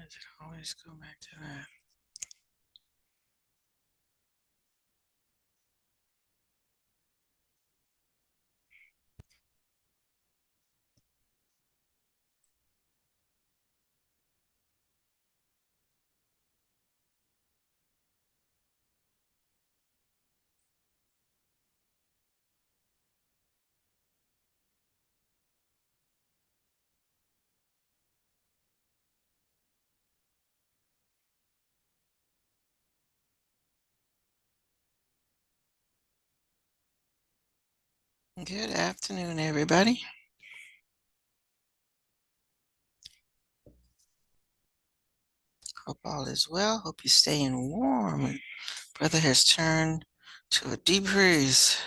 does it always go back to that? Good afternoon, everybody. Hope all is well. Hope you're staying warm. Weather has turned to a deep freeze.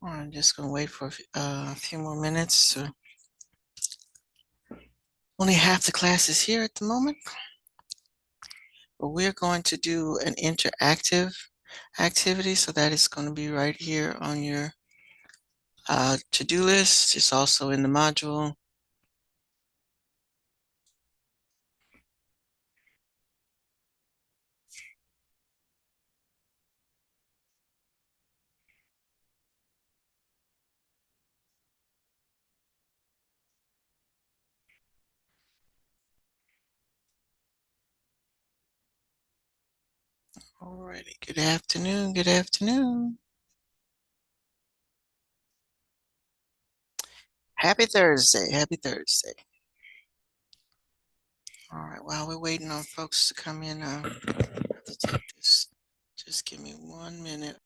I'm just going to wait for a few more minutes. Only half the class is here at the moment, but we're going to do an interactive activity. So that is going to be right here on your to-do list. It's also in the module. Alrighty, good afternoon, good afternoon. Happy Thursday, happy Thursday. All right, while we're waiting on folks to come in, I have to take this. Just give me 1 minute.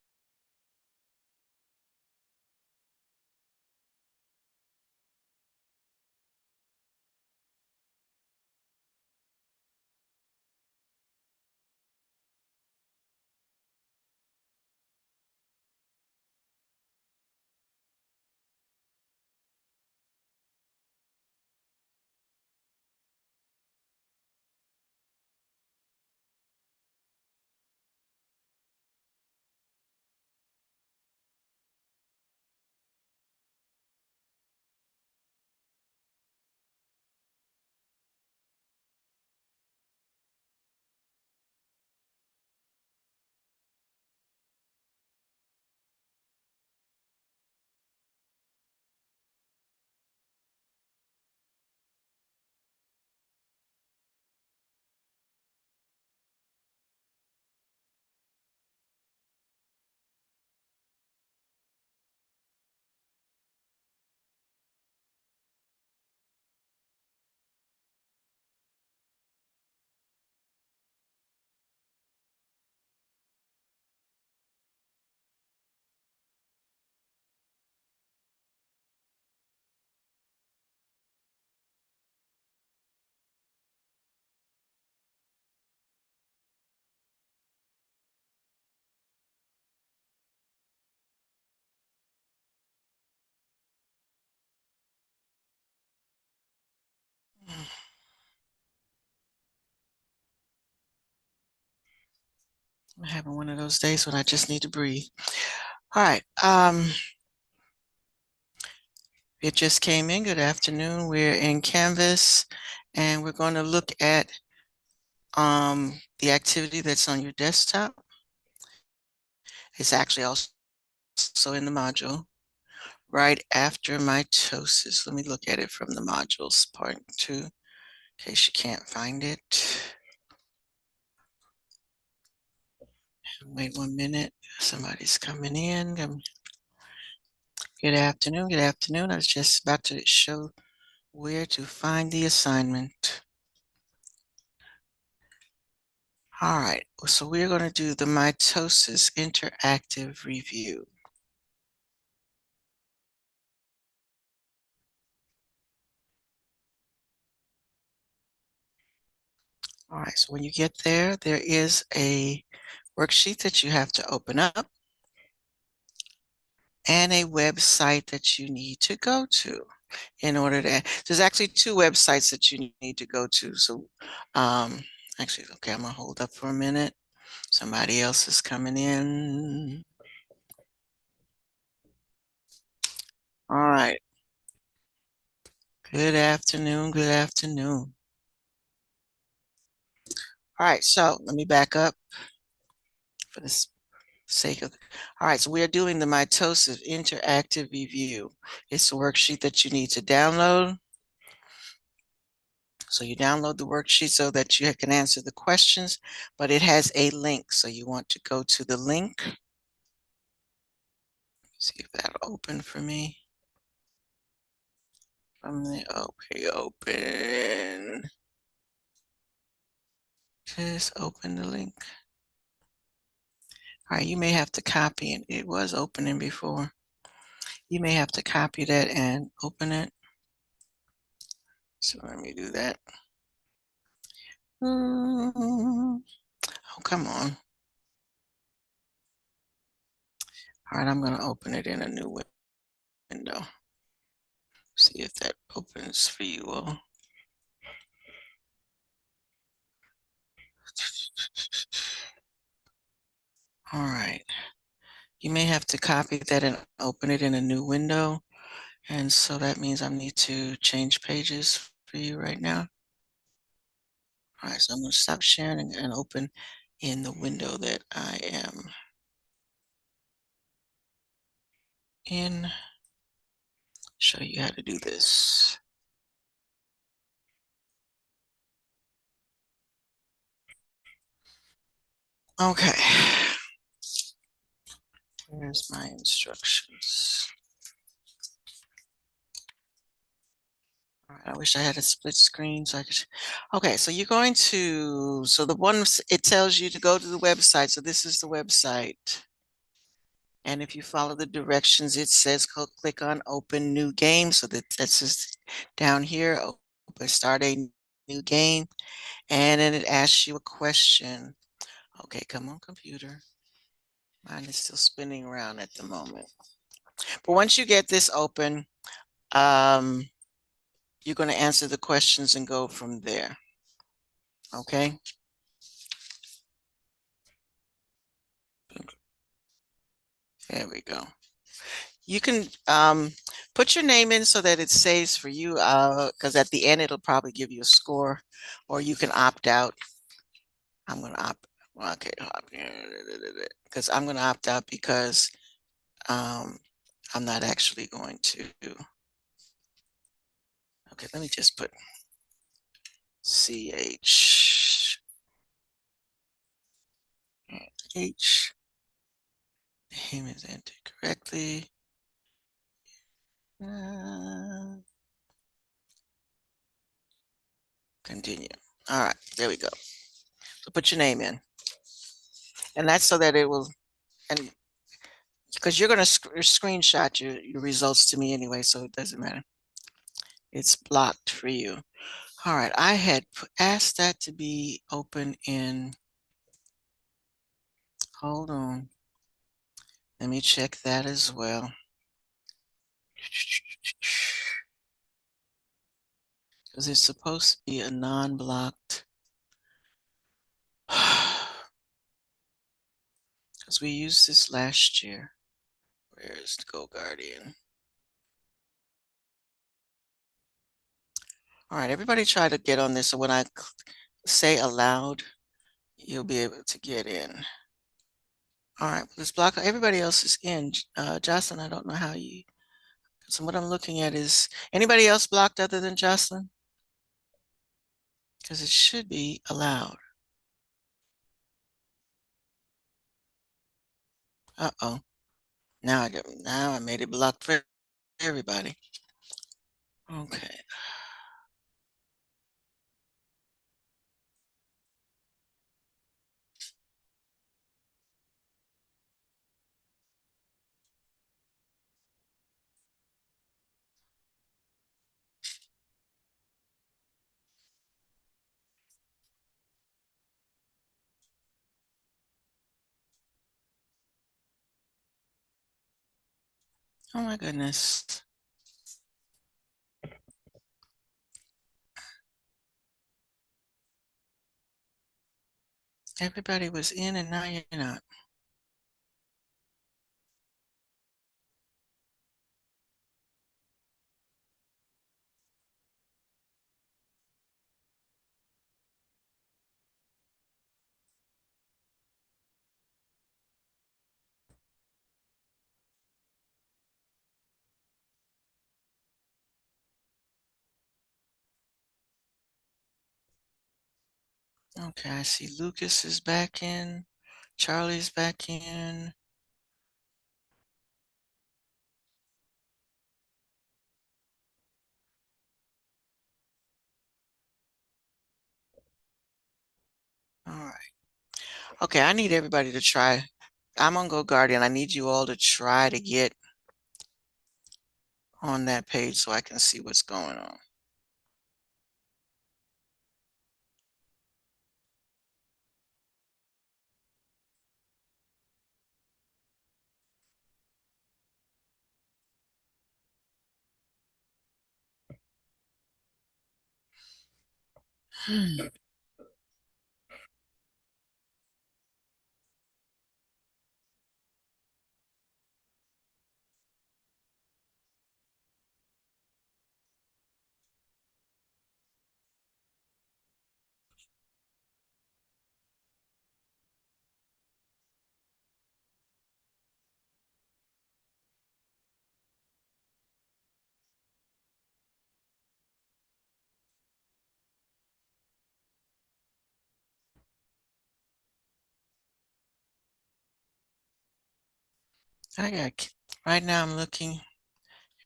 I'm having one of those days when I just need to breathe. All right. It just came in. Good afternoon. We're in Canvas, and we're going to look at the activity that's on your desktop. It's actually also in the module right after mitosis. Let me look at it from the modules part 2, in case you can't find it. Wait 1 minute. Somebody's coming in. Good afternoon. Good afternoon. I was just about to show where to find the assignment. All right. So we're going to do the mitosis interactive review. All right, so when you get there, there is a worksheet that you have to open up and a website that you need to go to in order to, there's actually two websites that you need to go to. So actually, okay, I'm gonna hold up for a minute. Somebody else is coming in. All right, good afternoon, good afternoon. All right, so let me back up for the sake of, all right, so we are doing the mitosis interactive review. It's a worksheet that you need to download. So you download the worksheet so that you can answer the questions, but it has a link. So you want to go to the link. See if that'll open for me. From the open. Just open the link. All right, you may have to copy it. It was opening before. You may have to copy that and open it. So let me do that. Oh, come on. All right, I'm going to open it in a new window. See if that opens for you all. All right. You may have to copy that and open it in a new window. And so that means I need to change pages for you right now. All right, so I'm going to stop sharing and open in the window that I am in. Show you how to do this. Okay. Here's my instructions. All right, I wish I had a split screen so I could. Okay, so you're going to, so the ones it tells you to go to the website. So this is the website. And if you follow the directions, it says click on open new game. So that's just down here, open start a new game. And then it asks you a question. Okay, come on, computer. Mine is still spinning around at the moment. But once you get this open, you're going to answer the questions and go from there. Okay. There we go. You can put your name in so that it saves for you, because at the end it'll probably give you a score, or you can opt out. I'm going to opt. Okay, because I'm going to opt out because I'm not actually going to. Okay, let me just put CH H. Name is entered correctly. Continue. All right, there we go. So put your name in, and that's so that it will, and because you're going to screenshot your results to me anyway, so it doesn't matter. It's blocked for you. All right, I had asked that to be open in, hold on. Let me check that as well. Because it's supposed to be a non-blocked. Because we used this last year. Where is the Go Guardian? All right, everybody try to get on this. So when I say aloud, you'll be able to get in. All right, let's block. Everybody else is in. Jocelyn, I don't know how you. So what I'm looking at is anybody else blocked other than Jocelyn? Because it should be allowed. Uh-oh. Now I made it blocked for everybody. Okay. Oh my goodness. Everybody was in and now you're not. Okay, I see Lucas is back in. Charlie's back in. All right. Okay, I need everybody to try. I'm on GoGuardian. I need you all to try to get on that page so I can see what's going on. I got, right now I'm looking,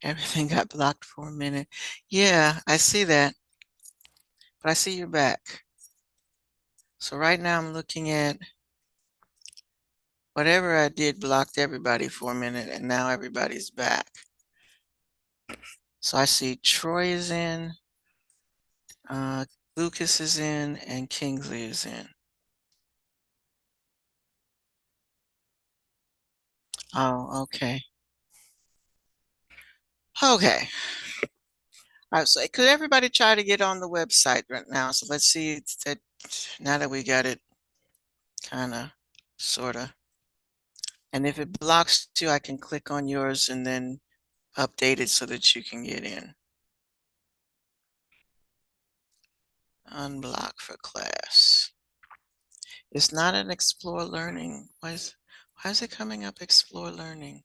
everything got blocked for a minute. Yeah, I see that, but I see you're back. So right now I'm looking at whatever I did blocked everybody for a minute and now everybody's back. So I see Troy is in, uh, Lucas is in, and Kingsley is in. Oh, okay. Okay. All right, so could everybody try to get on the website right now? So let's see that now that we got it kind of sort of. And if it blocks you, I can click on yours and then update it so that you can get in. Unblock for class. It's not an Explore Learning. Why is it coming up Explore Learning?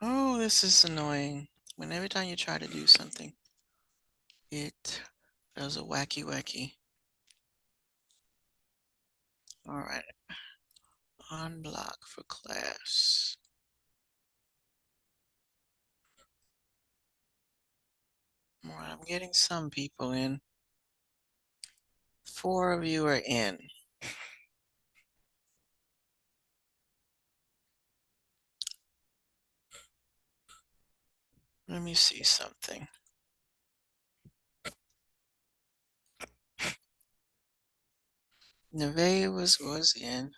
Oh, this is annoying. When every time you try to do something, it does a wacky wacky. All right. Unblock for class. All right, I'm getting some people in. 4 of you are in. Let me see something. Nevaeh was in.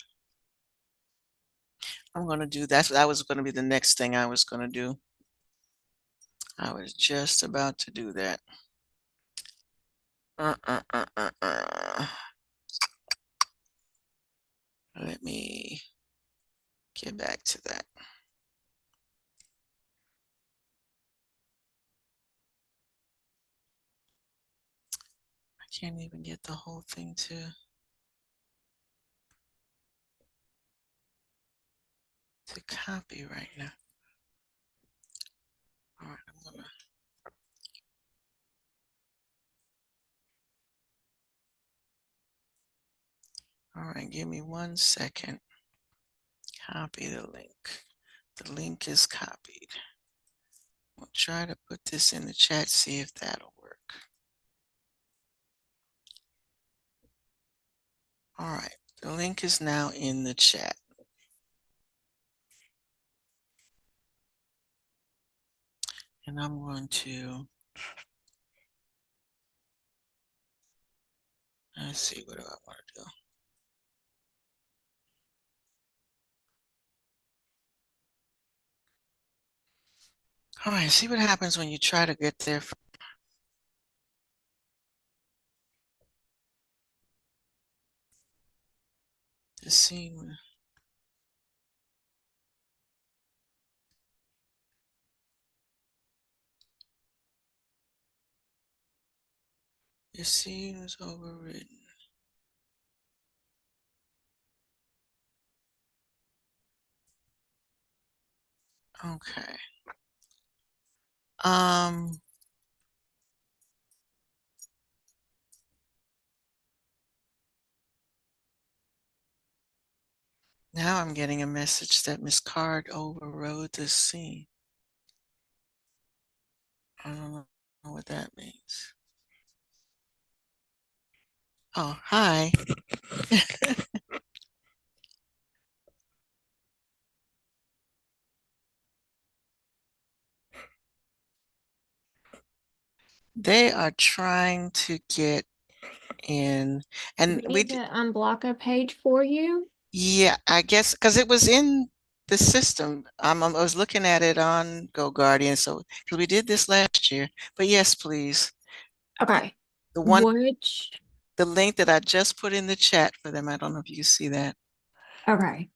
I'm gonna do that was gonna be the next thing I was gonna do. I was just about to do that. Let me get back to that. I can't even get the whole thing to copy right now. All right, all right, give me 1 second. Copy the link. The link is copied. We'll try to put this in the chat, see if that'll work. All right, the link is now in the chat. And I'm going to, let's see, what do I want to do? All right, see what happens when you try to get there. The scene. The scene was overwritten. Okay. Um, Now I'm getting a message that Miss Card overrode the scene. I don't know what that means. Oh, hi. They are trying to get in, Do and we need to unblock a page for you? yeah, I guess because it was in the system. I was looking at it on GoGuardian, so because we did this last year. But yes, please. Okay. The one, Which, the link that I just put in the chat for them. I don't know if you can see that. okay.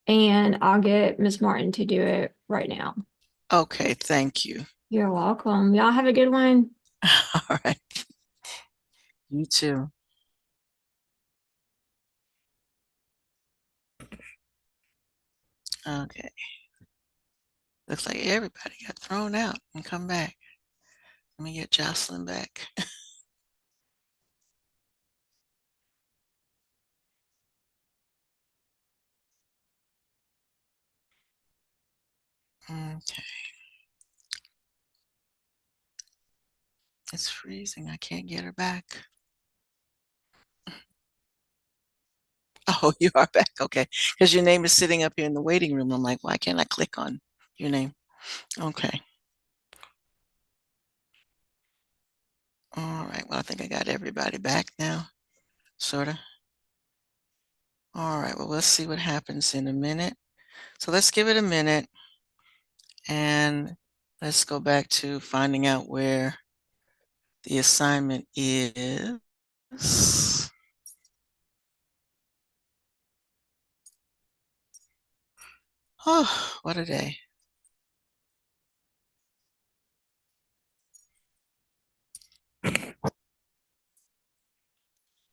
And I'll get Miss Martin to do it right now. Okay, thank you. You're welcome. Y'all have a good one. All right, you too. Okay, looks like everybody got thrown out and come back. Let me get Jocelyn back. Okay, it's freezing. I can't get her back. Oh, you are back. Okay. Because your name is sitting up here in the waiting room. I'm like, why can't I click on your name? Okay. All right. Well, I think I got everybody back now, sort of. All right. Well, let's see what happens in a minute. So let's give it a minute and let's go back to finding out where the assignment is. Oh, what a day. But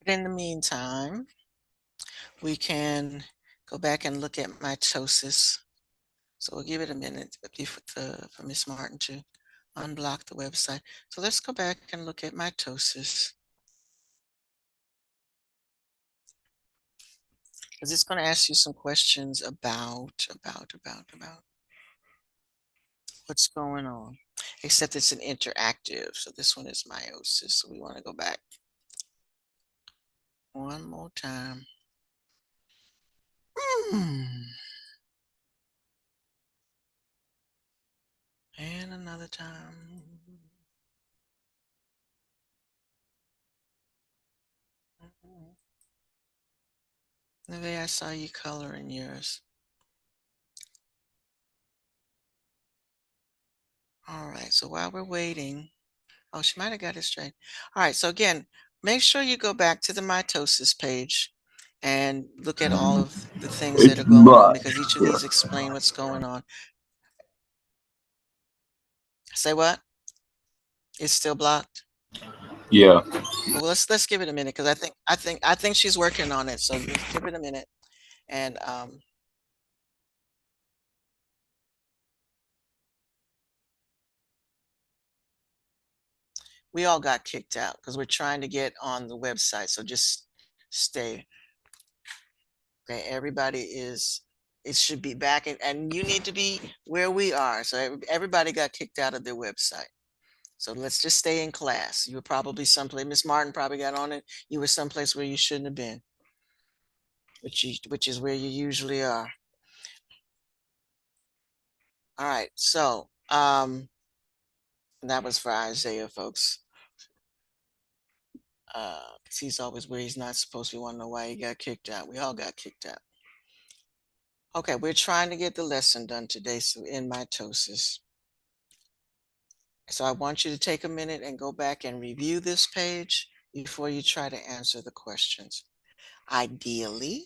in the meantime, we can go back and look at mitosis. So we'll give it a minute for Miss Martin to unblock the website. So let's go back and look at mitosis. Because it's going to ask you some questions about what's going on. Except it's an interactive. So this one is meiosis. So we want to go back one more time. And another time. Maybe I saw you coloring yours. All right, so while we're waiting, oh, she might have got it straight. All right, so again, make sure you go back to the mitosis page and look at all of the things that It's are going on because each of blocked. these explain what's going on. Say what? It's still blocked? Yeah. Well, let's give it a minute because I think she's working on it. So just give it a minute. And we all got kicked out because we're trying to get on the website. So just stay. Okay, everybody is, it should be back and you need to be where we are. So everybody got kicked out of their website. So let's just stay in class. You were probably someplace, Miss Martin probably got on it. You were someplace where you shouldn't have been, which is where you usually are. All right, so that was for Isaiah, folks. 'Cause he's always where he's not supposed to. We want to know why he got kicked out. We all got kicked out. Okay, we're trying to get the lesson done today, so in mitosis. So I want you to take a minute and go back and review this page before you try to answer the questions. Ideally,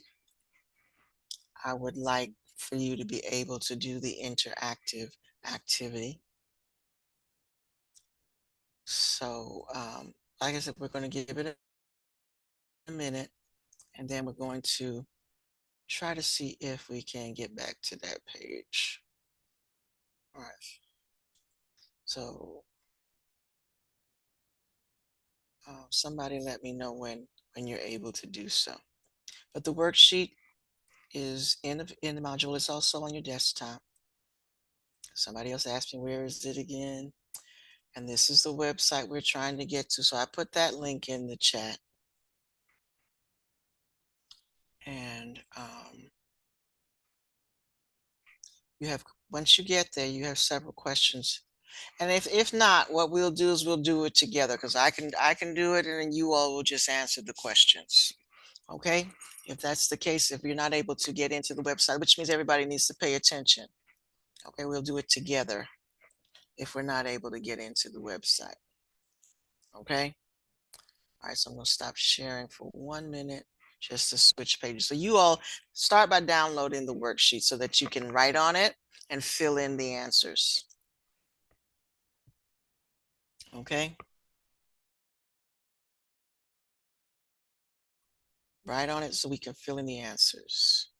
I would like for you to be able to do the interactive activity. So, like I said, we're going to give it a minute, and then we're going to try to see if we can get back to that page. All right. So, somebody let me know when you're able to do so. But the worksheet is in the module. It's also on your desktop. Somebody else asked me, where is it again? And this is the website we're trying to get to. So I put that link in the chat. And you have, once you get there, you have several questions. And if not, what we'll do is we'll do it together, because I can do it and then you all will just answer the questions. Okay? If that's the case, if you're not able to get into the website, which means everybody needs to pay attention. Okay, we'll do it together if we're not able to get into the website. Okay? All right, so I'm gonna stop sharing for 1 minute just to switch pages. So you all start by downloading the worksheet so that you can write on it and fill in the answers. Okay? Write on it so we can fill in the answers.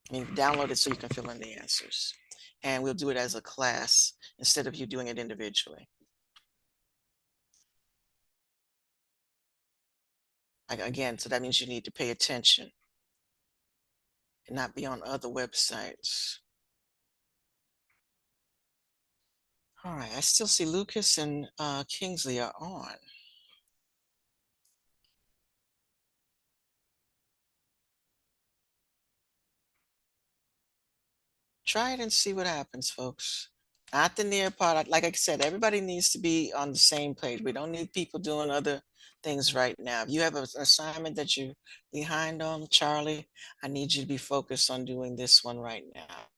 I mean, download it so you can fill in the answers. And we'll do it as a class instead of you doing it individually. Like, again, so that means you need to pay attention and not be on other websites. All right, I still see Lucas and Kingsley are on. Try it and see what happens, folks. Not the Nearpod. Like I said, everybody needs to be on the same page. We don't need people doing other things right now. If you have an assignment that you're behind on, Charlie, I need you to be focused on doing this one right now.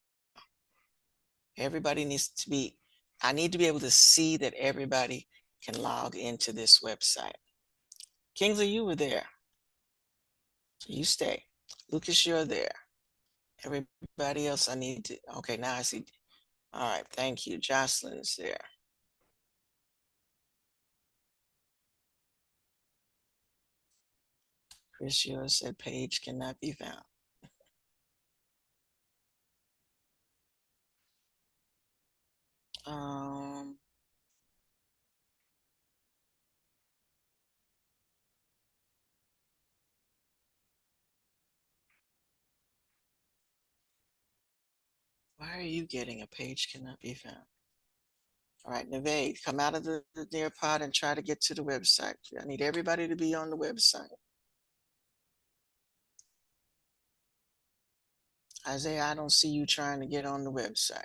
Everybody needs to be, I need to be able to see that everybody can log into this website. Kingsley, you were there. So you stay. Lucas, you're there. Everybody else, I need to, okay, now I see. All right, thank you. Jocelyn's there. Chris Yours said page cannot be found. Um, why are you getting a page cannot be found? All right, Neve, come out of the Nearpod and try to get to the website. I need everybody to be on the website. Isaiah, I don't see you trying to get on the website.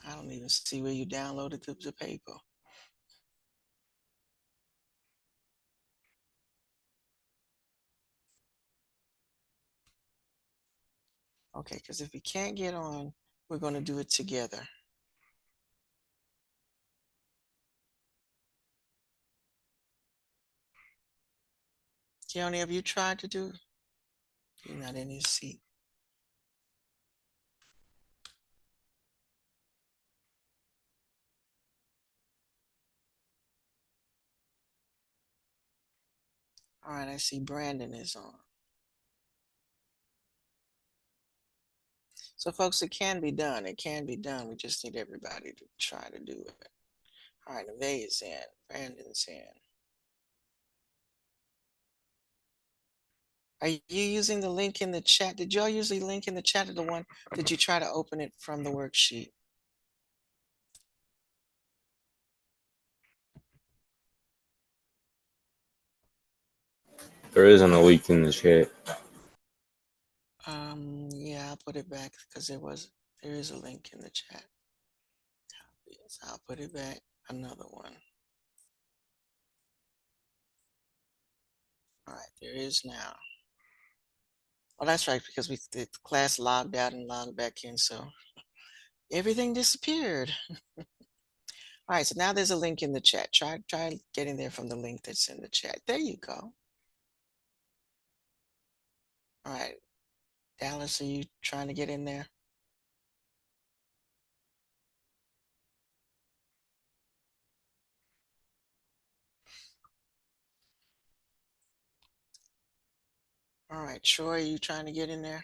I don't even see where you downloaded the paper. Okay, because if you can't get on, we're going to do it together. Keone, have you tried to do it? You're not in your seat. All right, I see Brandon is on. So folks, it can be done. It can be done. We just need everybody to try to do it. All right, Neve is in. Brandon's in. Are you using the link in the chat? Did y'all use the link in the chat or the one? Did you try to open it from the worksheet? There isn't a leak in the chat. Yeah, I'll put it back because there is a link in the chat. Yes, I'll put it back. Another one. All right, there is now. Oh, that's right, because the class logged out and logged back in, so everything disappeared. All right, so now there's a link in the chat. Try getting there from the link that's in the chat. There you go. All right, Dallas, are you trying to get in there? All right, Troy, are you trying to get in there?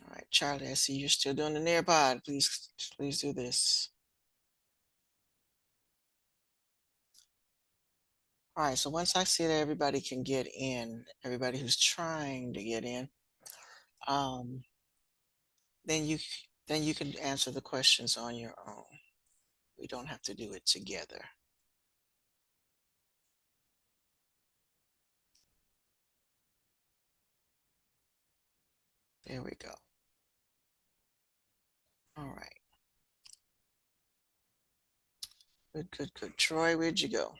All right, Charlie, I see you're still doing the nearby. Please do this. All right, so once I see that everybody can get in, everybody who's trying to get in, um, then you can answer the questions on your own. We don't have to do it together. There we go. All right. Good. Troy, where'd you go?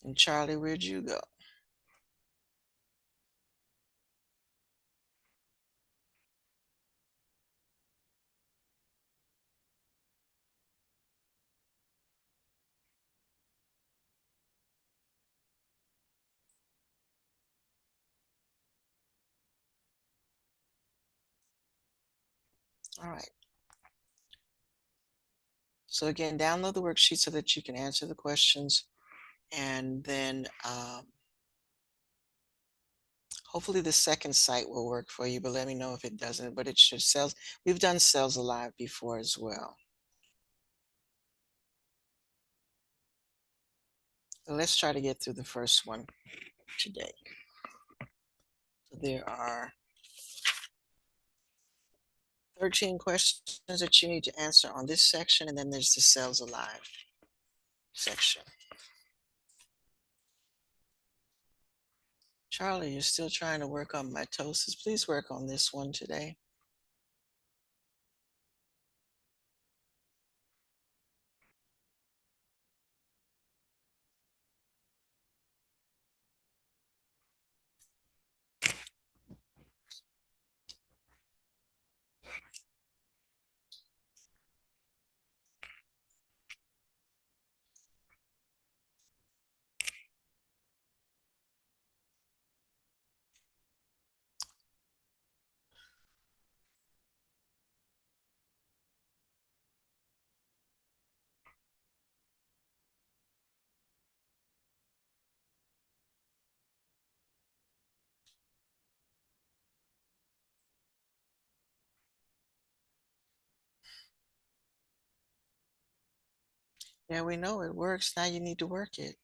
And Charlie, where'd you go? All right. So again, download the worksheet so that you can answer the questions, and then hopefully the second site will work for you, but let me know if it doesn't. But it should sales. We've done Sales Alive before as well. So let's try to get through the first one today. So there are 13 questions that you need to answer on this section, and then there's the Sales Alive section. Charlie, you're still trying to work on mitosis. Please work on this one today. Yeah, we know it works. Now you need to work it.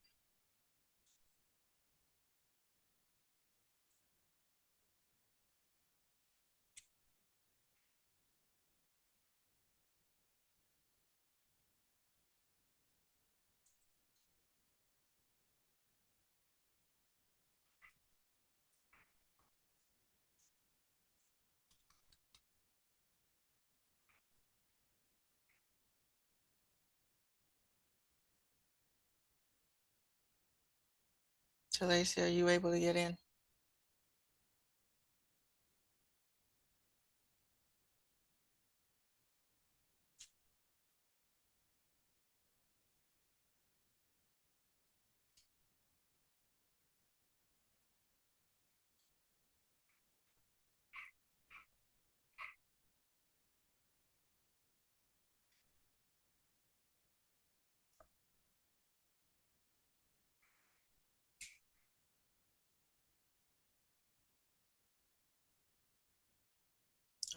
So Lacey, are you able to get in?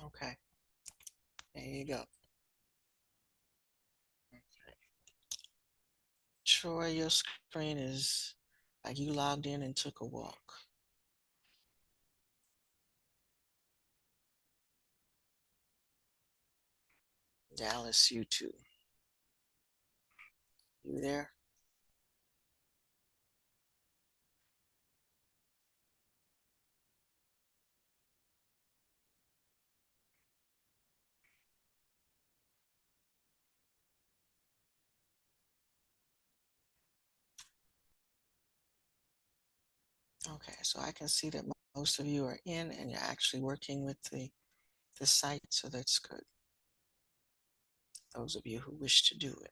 Okay, there you go. Troy, your screen is like you logged in and took a walk. Dallas, you too. You there? Okay, so I can see that most of you are in and you're actually working with the site, so that's good. Those of you who wish to do it.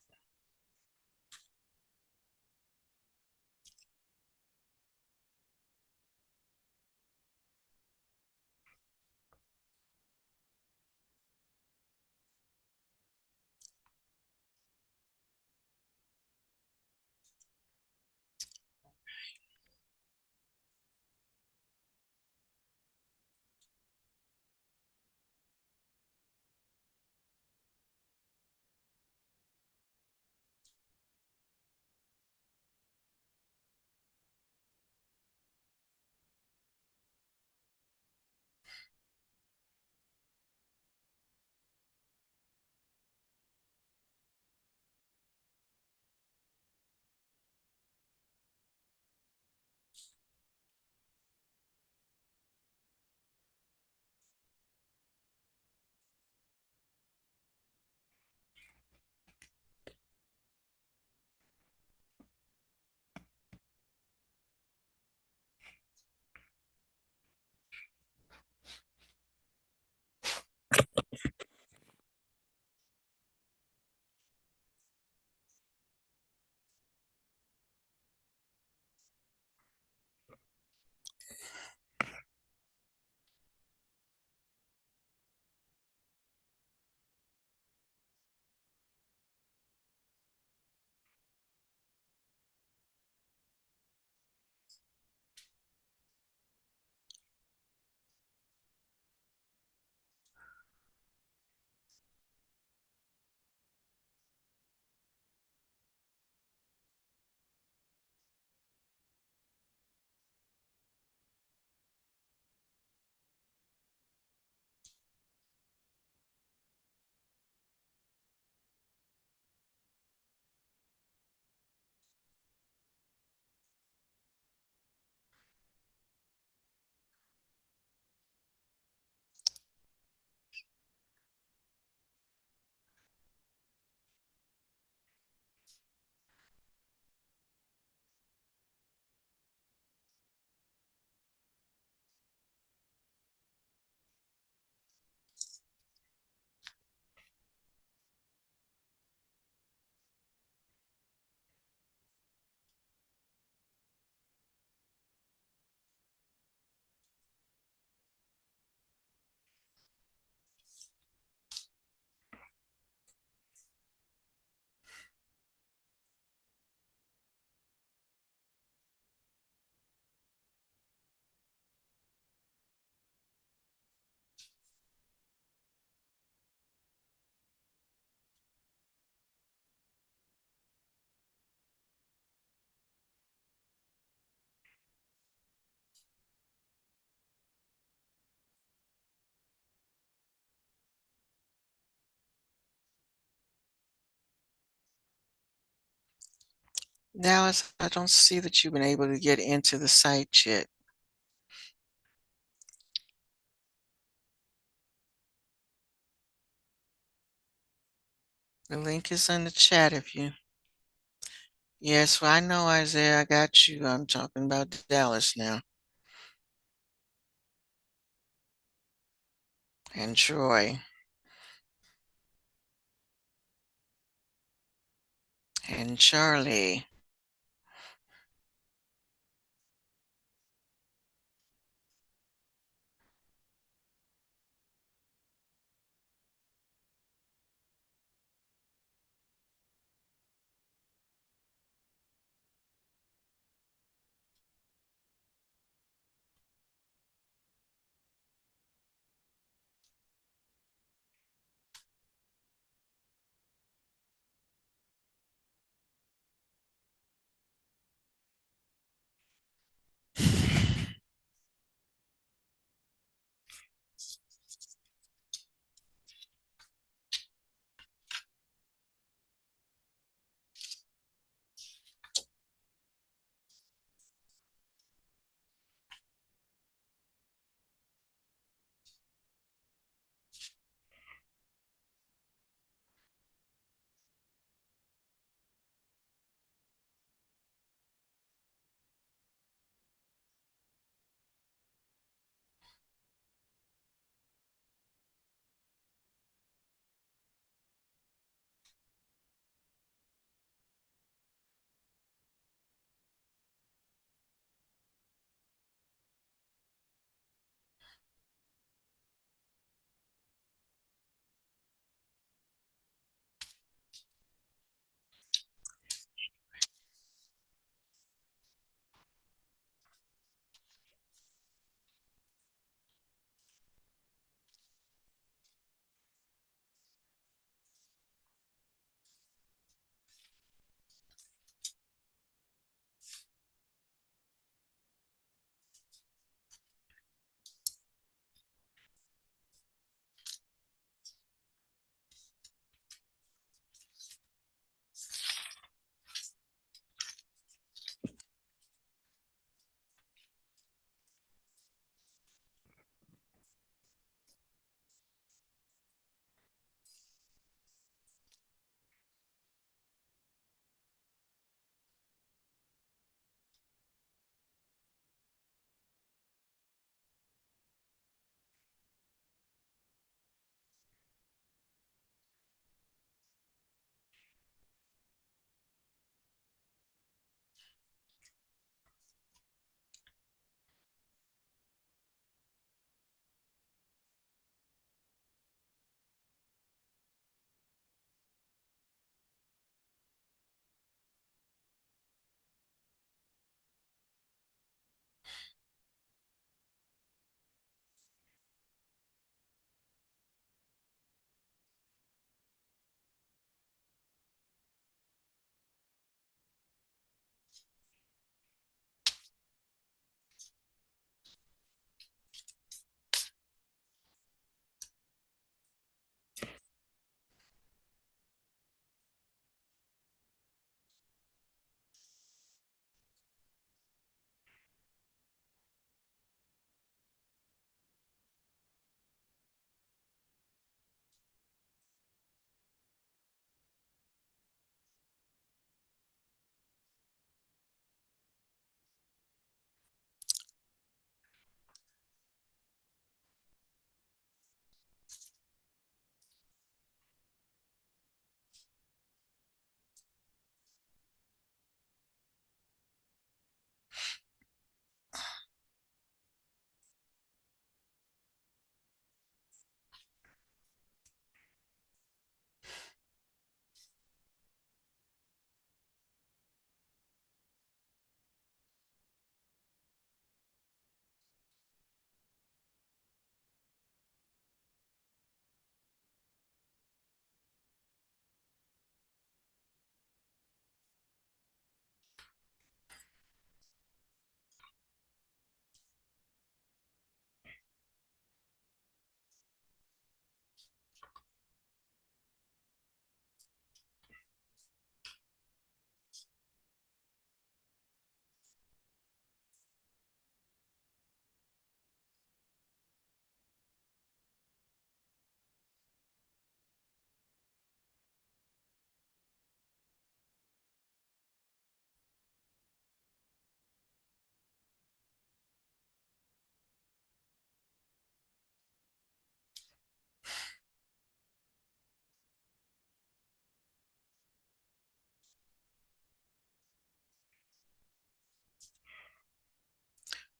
Dallas, I don't see that you've been able to get into the site yet. The link is in the chat if you. Yes, well, I know, Isaiah, I got you. I'm talking about Dallas now. And Troy. And Charlie.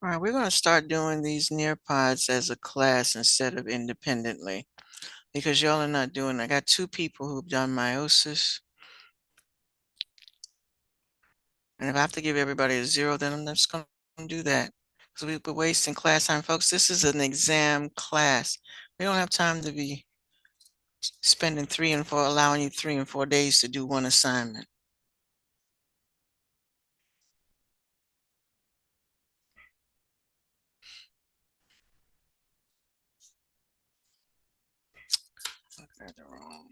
All right, we're going to start doing these Nearpods as a class instead of independently because y'all are not doing. I got two people who've done meiosis, and if I have to give everybody a zero, then I'm just going to do that because we're wasting class time, folks. This is an exam class. We don't have time to be spending 3 and 4, allowing you 3 and 4 days to do one assignment. Looking at the wrong.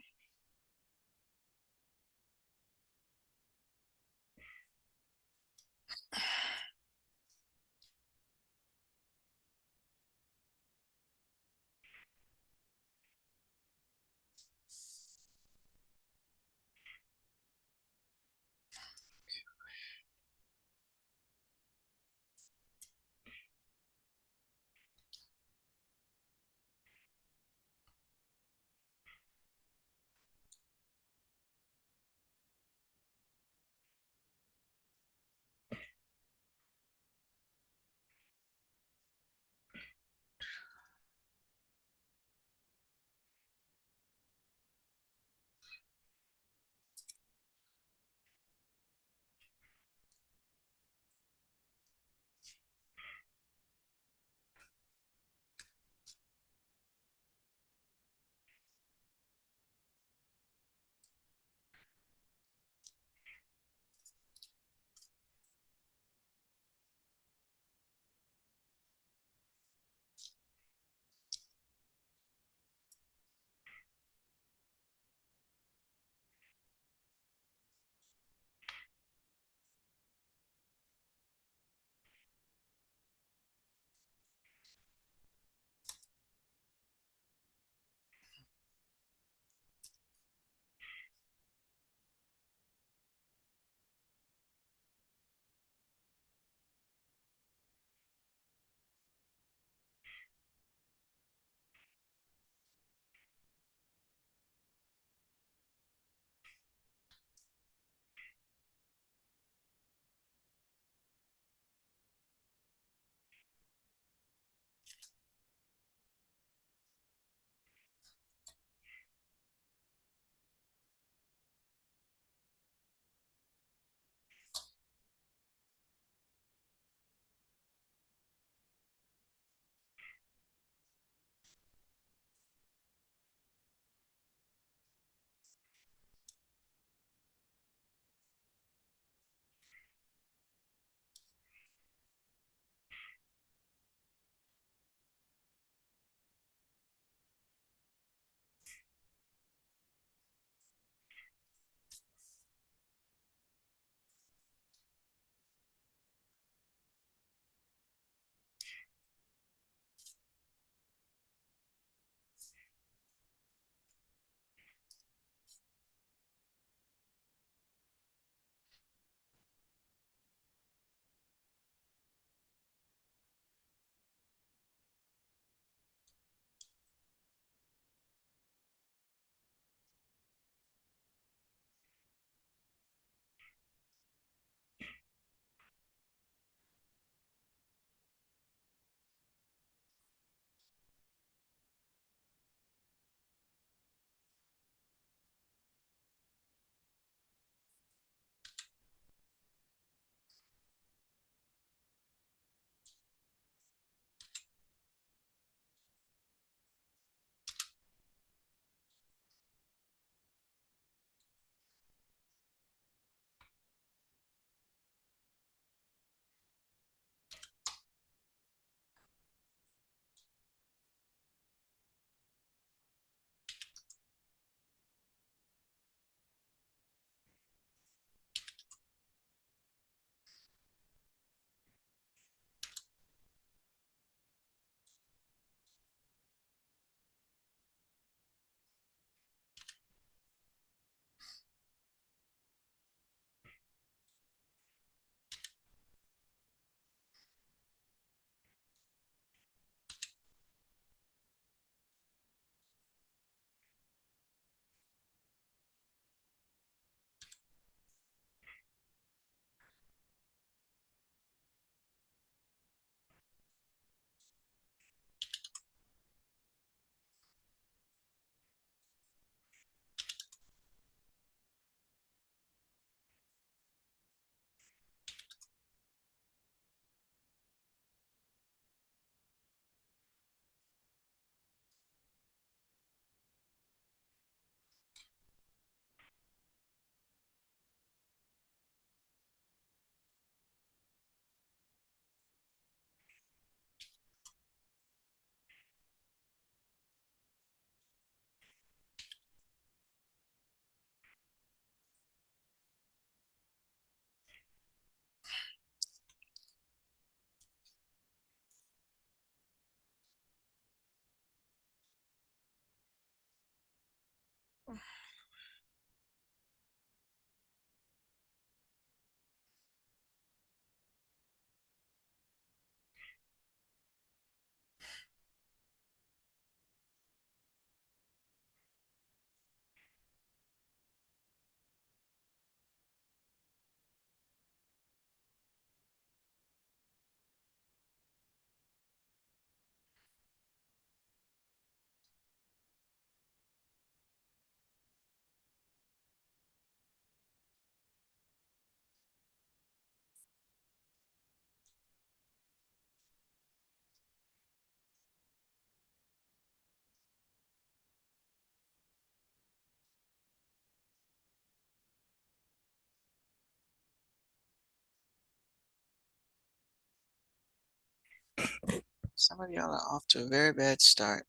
Some of y'all are off to a very bad start.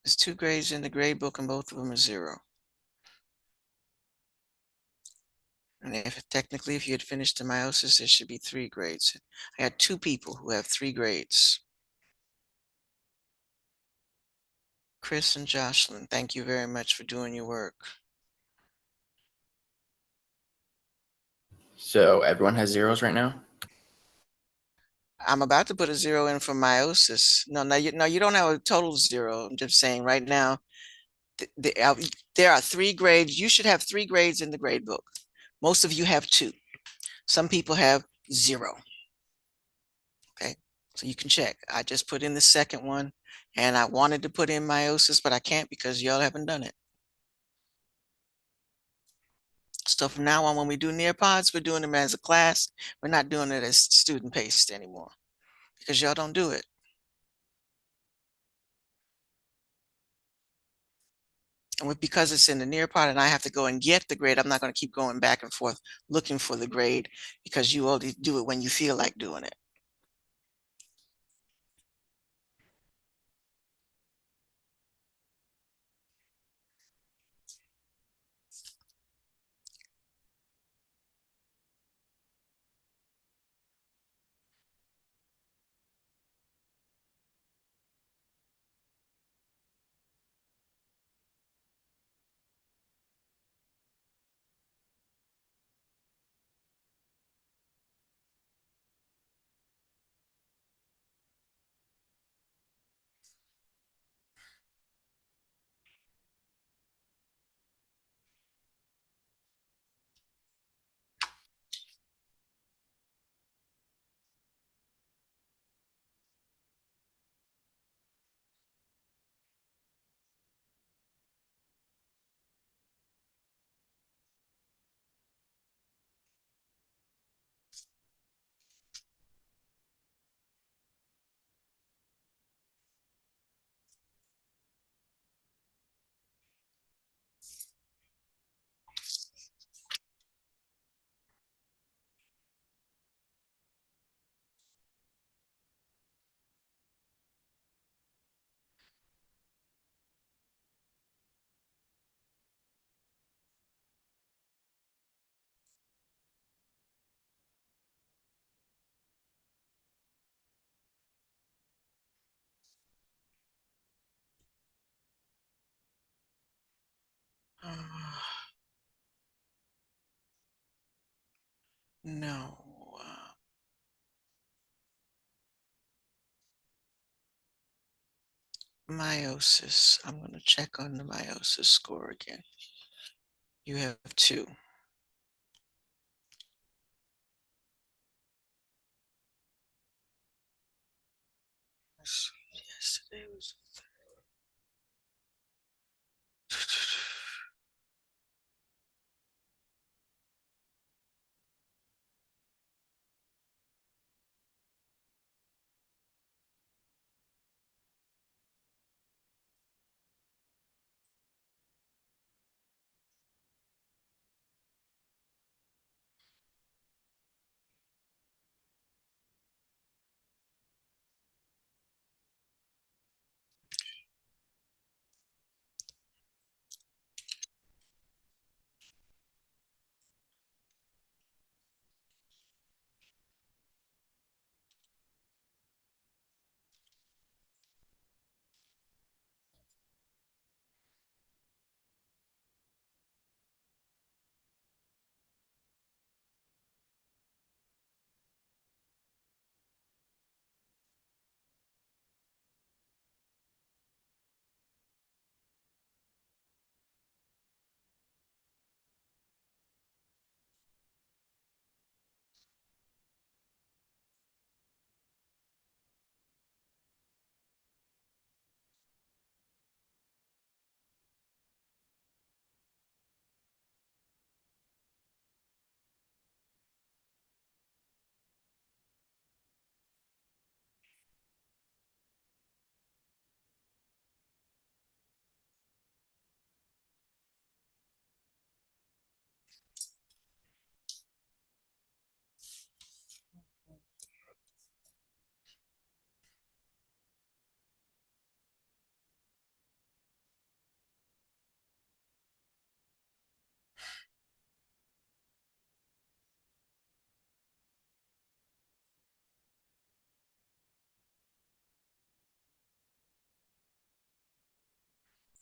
There's 2 grades in the grade book and both of them are 0. And if you had finished the meiosis, there should be 3 grades. I had 2 people who have 3 grades. Chris and Jocelyn, thank you very much for doing your work. So everyone has zeros right now? I'm about to put a 0 in for meiosis. No, you don't have a total 0. I'm just saying right now, there are 3 grades. You should have 3 grades in the grade book. Most of you have 2. Some people have 0. Okay, so you can check. I just put in the second one, and I wanted to put in meiosis, but I can't because y'all haven't done it. So from now on, when we do Nearpods, we're doing them as a class. We're not doing it as student-paced anymore because y'all don't do it. And because it's in the Nearpod and I have to go and get the grade, I'm not going to keep going back and forth looking for the grade because you only do it when you feel like doing it. No. Meiosis. I'm going to check on the meiosis score again. You have 2. Yesterday was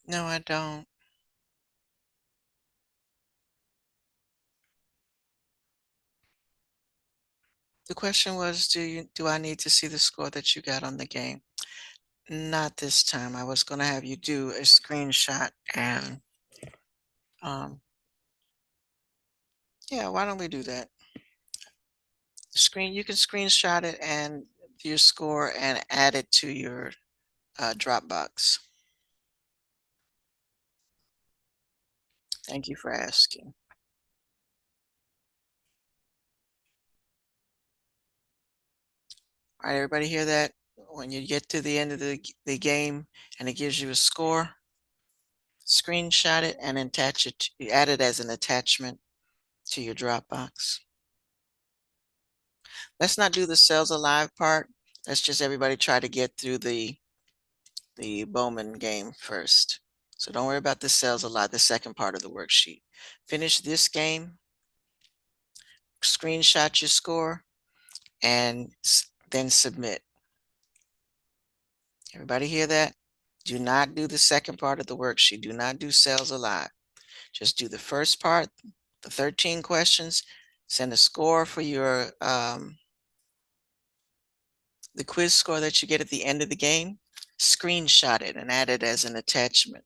No, I don't. The question was, do I need to see the score that you got on the game? Not this time. I was going to have you do a screenshot and yeah, why don't we do that? You can screenshot it and your score and add it to your Dropbox. Thank you for asking. All right, everybody hear that? When you get to the end of the game and it gives you a score, screenshot it and attach it, add it as an attachment to your Dropbox. Let's not do the cells alive part. Let's just everybody try to get through the Bowman game first. So don't worry about the cells alive, the second part of the worksheet. Finish this game, screenshot your score, and then submit. Everybody hear that? Do not do the second part of the worksheet. Do not do cells alive. Just do the first part, the 13 questions, send a score for your the quiz score that you get at the end of the game, screenshot it and add it as an attachment.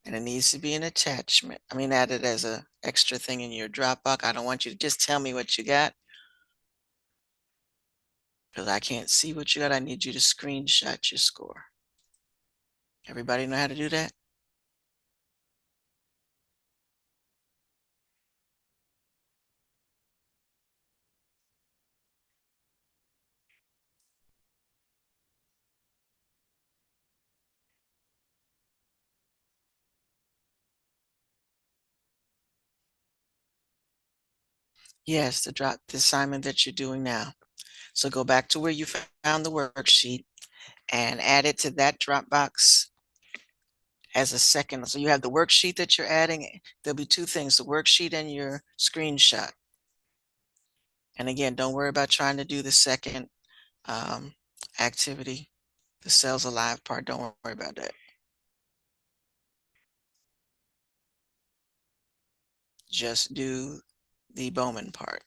And it needs to be an attachment. I mean, add it as an extra thing in your Dropbox. I don't want you to just tell me what you got because I can't see what you got. I need you to screenshot your score. Everybody know how to do that? Yes, the assignment that you're doing now. So go back to where you found the worksheet and add it to that Dropbox as a second. So you have the worksheet that you're adding. There'll be two things, the worksheet and your screenshot. And again, don't worry about trying to do the second activity, the cells alive part. Don't worry about that. Just do the Bowman part.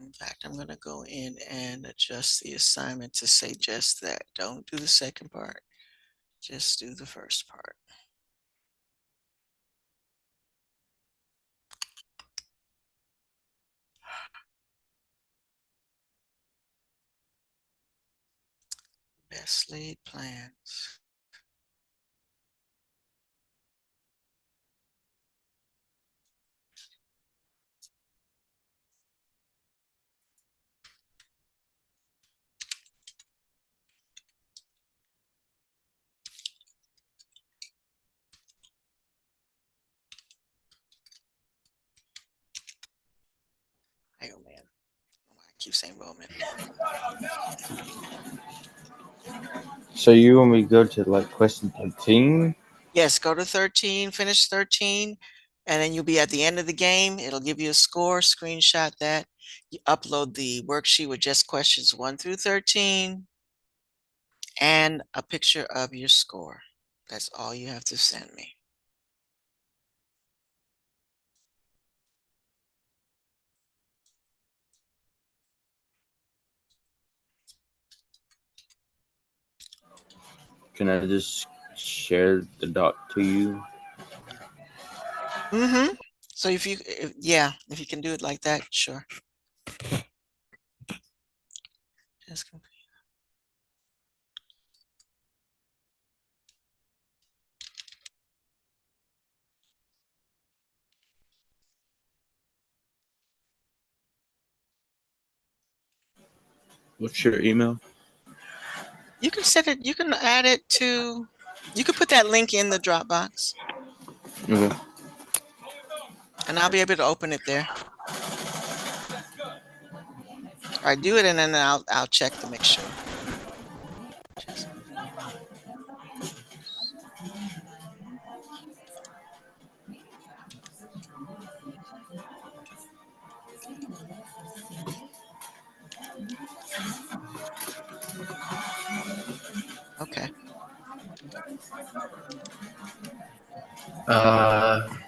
In fact, I'm going to go in and adjust the assignment to say just that. Don't do the second part. Just do the first part. Best laid plans. Hey, oh man, I keep saying Bowman. So you want me to go to like question 13? Yes, go to 13, finish 13, and then you'll be at the end of the game. It'll give you a score, screenshot that. You upload the worksheet with just questions 1 through 13 and a picture of your score. That's all you have to send me. Can I just share the doc to you? Mm-hmm. So if you can do it like that, sure. Just What's your email? you can set it, you can put that link in the Dropbox. Okay. And I'll be able to open it there. All right, do it and then I'll check to make sure. Okay.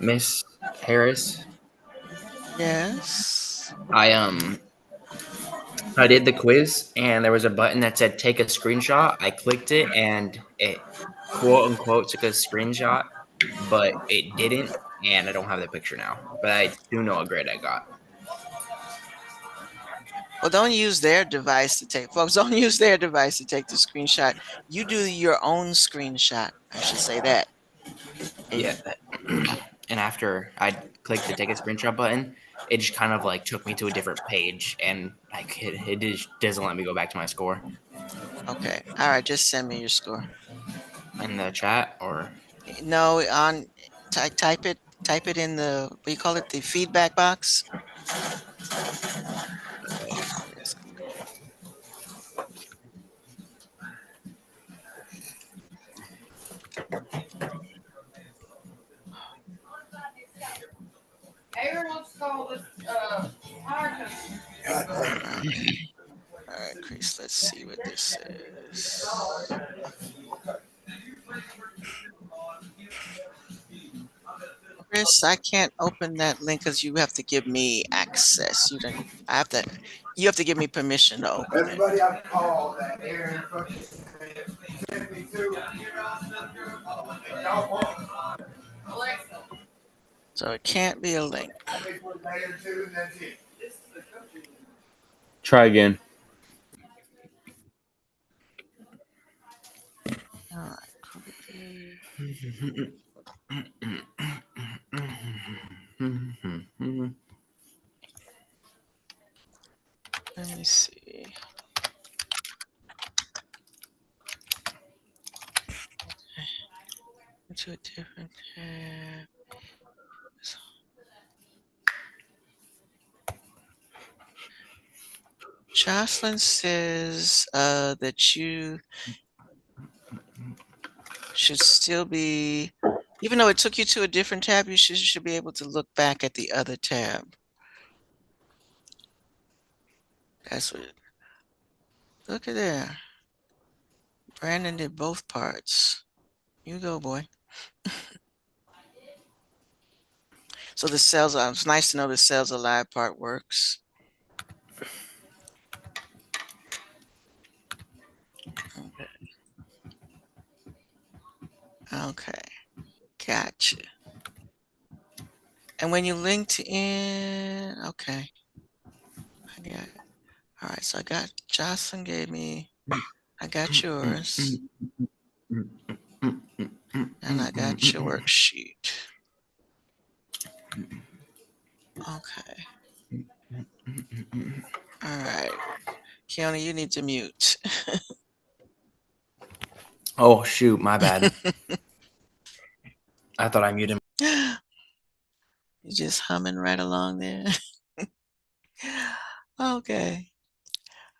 Miss Harris, Yes. I did the quiz and there was a button that said take a screenshot. I clicked it and it quote unquote took a screenshot, but it didn't, and I don't have the picture now. But I do know what grade I got. Well, don't use their device to take, folks, don't use their device to take the screenshot. You do your own screenshot. I should say that. And Yeah. And after I clicked the take a screenshot button, it just kind of like took me to a different page, and like it just doesn't let me go back to my score okay. All right, just send me your score. in the chat or. No, on type it in the, what do you call it? The feedback box. All right, Chris, let's see what this is. Chris, I can't open that link because you have to give me access. You don't, you have to give me permission to open it. Everybody I've called that Aaron fucking sent me to. So it can't be a link. Try again. All right. Let me see. Into a different tab. Jocelyn says that you should still be, even though it took you to a different tab, you should be able to look back at the other tab. That's what. Look at there. Brandon did both parts. You go, boy. So the cells, it's nice to know the cells alive part works. Okay. Okay. Gotcha. And when you linked in, okay. I got it. All right, so I got, Jocelyn gave me, I got yours. And I got your worksheet. Okay. All right. Keone, you need to mute. Oh shoot, my bad. I thought I muted. You just humming right along there. Okay.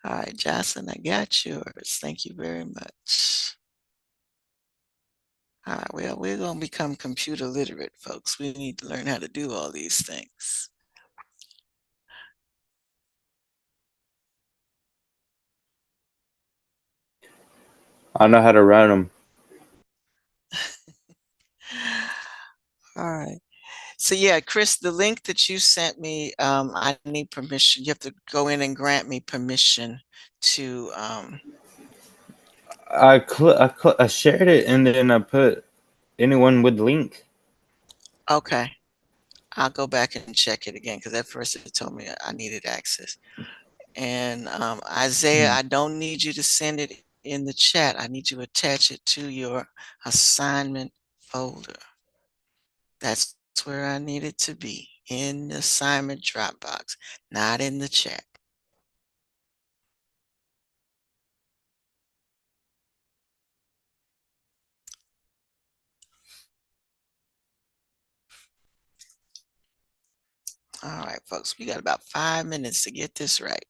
All right, Jocelyn, I got yours. Thank you very much. All right, well, we're going to become computer literate, folks. We need to learn how to do all these things. I know how to run them. All right. So yeah, Chris, the link that you sent me, I need permission. You have to go in and grant me permission to, I shared it and then I put anyone with link. okay. I'll go back and check it again because at first it told me I needed access. And Isaiah, I don't need you to send it in the chat. I need you to attach it to your assignment folder. That's where I need it to be, in the assignment Dropbox, not in the chat. All right, folks, we got about 5 minutes to get this right.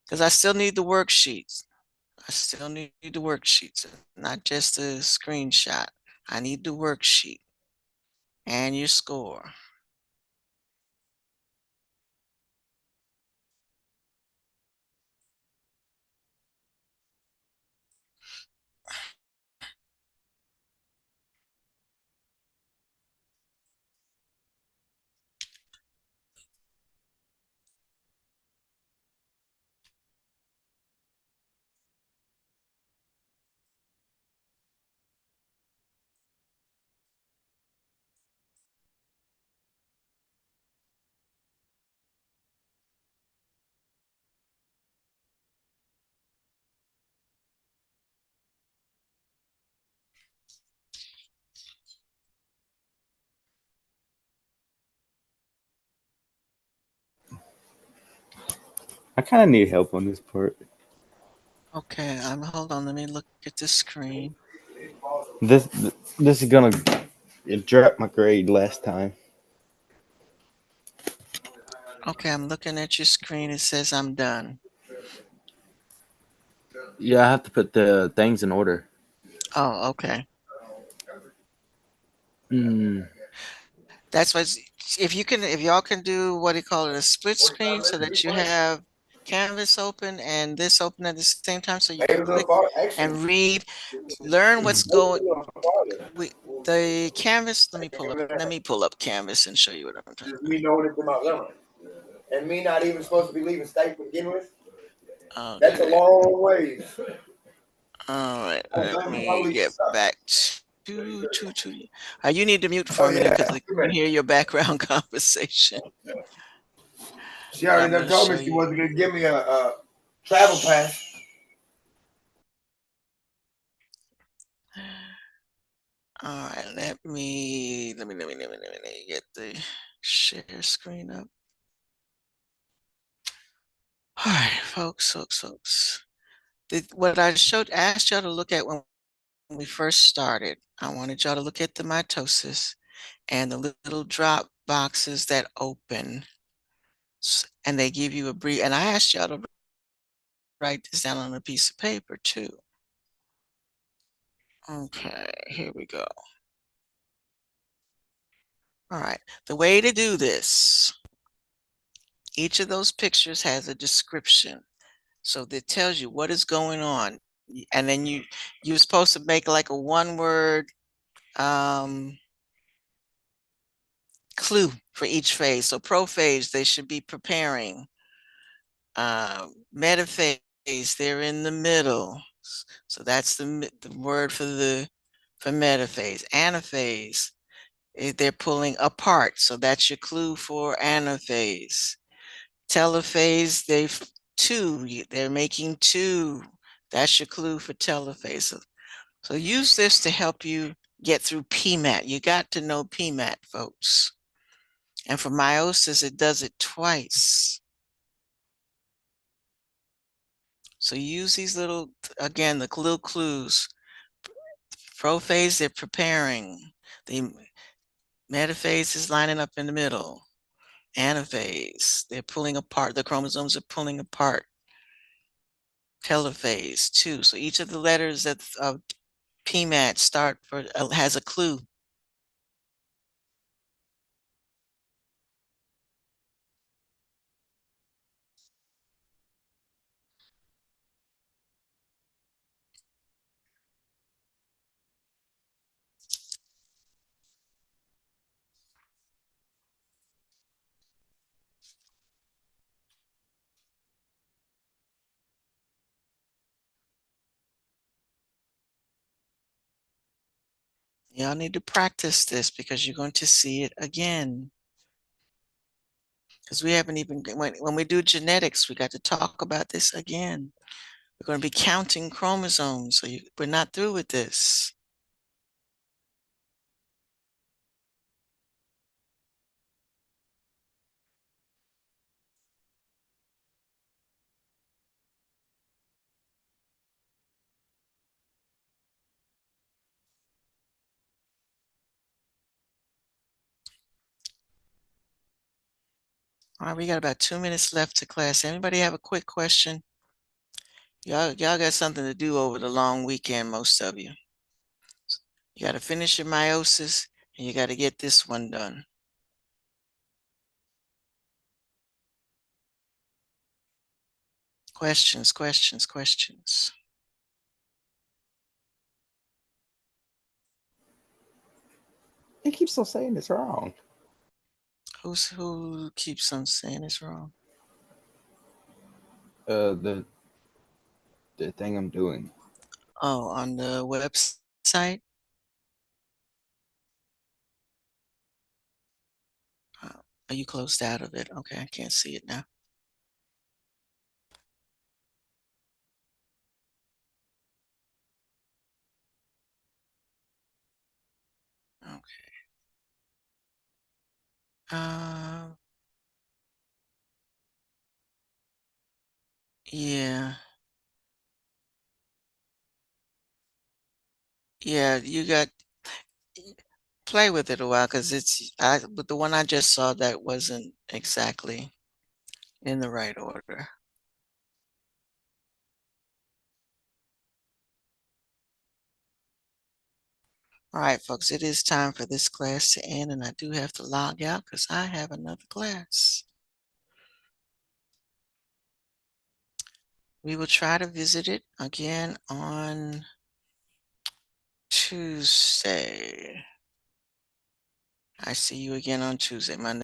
Because I still need the worksheets. I still need the worksheets, not just a screenshot. I need the worksheet and your score. I kind of need help on this part. Okay, hold on, let me look at the screen. This this is gonna it dropped my grade last time. Okay, I'm looking at your screen. It says I'm done. Yeah, I have to put the things in order. Oh, okay. Mm. That's what, if y'all can do what do you call it, a split screen so that you have Canvas open and this open at the same time so you can click and read, learn what's going, the Canvas, let me pull up Canvas and show you what I'm talking Just me knowing it to my limit. And me not even supposed to be leaving state to begin with. about. That's a Okay. long way. All right, I let blame the me police. get back to you need to mute for a minute because we can hear your background conversation. She But already I'm done going to told show me she you. wasn't gonna give me a travel pass. All right, let me get the share screen up. All right, folks. What I asked y'all to look at when we first started, I wanted y'all to look at the mitosis and the little drop boxes that open, and they give you a brief. And I asked y'all to write this down on a piece of paper too. Okay, here we go. All right, the way to do this, each of those pictures has a description. So that tells you what is going on. And then you're supposed to make like a one-word clue for each phase. So prophase, they should be preparing. Metaphase, they're in the middle. So that's the word for metaphase. Anaphase, they're pulling apart. So that's your clue for anaphase. Telophase, they're making two. That's your clue for telophase. So use this to help you get through PMAT. You got to know PMAT, folks. And for meiosis, it does it twice. So use these little, again, the little clues. Prophase, they're preparing. The metaphase is lining up in the middle. Anaphase, they're pulling apart. The chromosomes are pulling apart. Telophase, too. So each of the letters of PMAT has a clue. Y'all need to practice this because you're going to see it again. Because we haven't even, when we do genetics, we got to talk about this again. We're going to be counting chromosomes, so we're not through with this. All right, we got about 2 minutes left to class. Anybody have a quick question? Y'all got something to do over the long weekend, most of you. You got to finish your meiosis and you got to get this one done. Questions, questions, questions. He keeps on saying it's wrong. Who keeps on saying it's wrong? The thing I'm doing. Oh, on the website? Are you closed out of it? Okay, I can't see it now. Okay. Yeah. Yeah, you got play with it a while because but the one I just saw that wasn't exactly in the right order. All right, folks, it is time for this class to end, and I do have to log out because I have another class. We will try to visit it again on Tuesday. I see you again on Tuesday. My